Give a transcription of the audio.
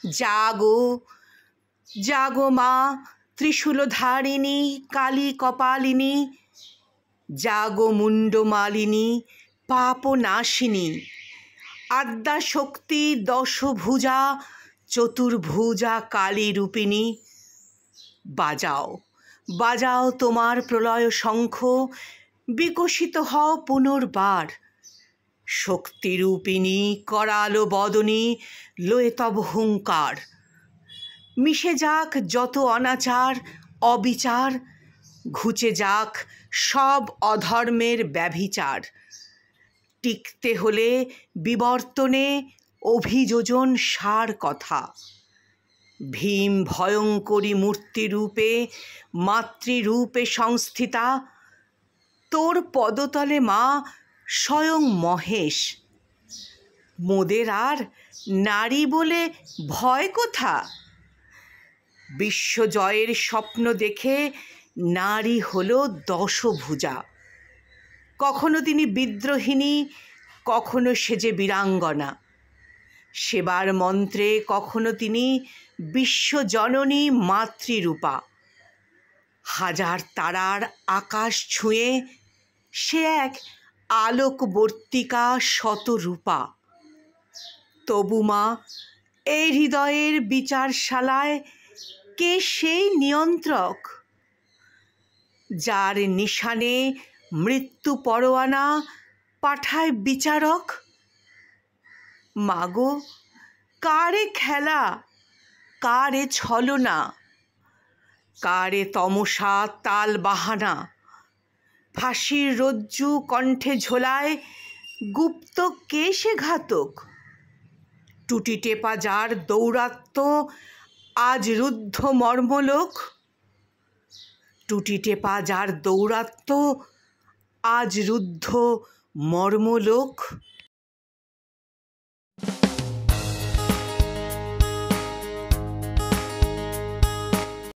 জাগো জাগো মা ত্রিশূলধারিণী কালী কপালিনী, জাগো মুন্ডমালিনী পাপনাশিনী, আদ্যাশক্তি দশভুজা চতুর্ভুজা কালী রূপিণী। বাজাও বাজাও তোমার প্রলয় শঙ্খ, বিকশিত হও পুনর্বার। শক্তিরূপিণী করালো বদনী লয়ে তব হুঙ্কার। মিশে যাক যত অনাচার অবিচার, ঘুচে যাক সব অধর্মের ব্যভিচার। টিকতে হলে বিবর্তনে অভিযোজন সার কথা। ভীম ভয়ঙ্করী মূর্তিরূপে মাতৃরূপে সংস্থিতা, তোর পদতলে মা স্বয়ং মহেশ। মোদের আর নারী বলে ভয় কোথা? বিশ্বজয়ের স্বপ্ন দেখে নারী হল দশভুজা। কখনো তিনি বিদ্রোহিণী, কখনো সেজে বীরাঙ্গনা। সেবার মন্ত্রে কখনো তিনি বিশ্বজননী মাতৃরূপা। হাজার তারার আকাশ ছুঁয়ে সে এক আলোকবর্তিকা শতরূপা। তবু মা এই হৃদয়ের বিচারশালায় কে সেই নিয়ন্ত্রক, যার নিশানে মৃত্যু পরোয়ানা পাঠায় বিচারক? মাগো কারে খেলা, কারে ছলনা, কারে তমসা তাল বাহানা? ফাঁসির রজ্জু কণ্ঠে ঝোলায় গুপ্ত কে সে ঘাতক? টুটি টেপা যার দৌরাত্ম্য আজ রুদ্ধ মর্মলোক। টুটি টেপা যার দৌরাত্ম্য আজ রুদ্ধ মর্মলোক।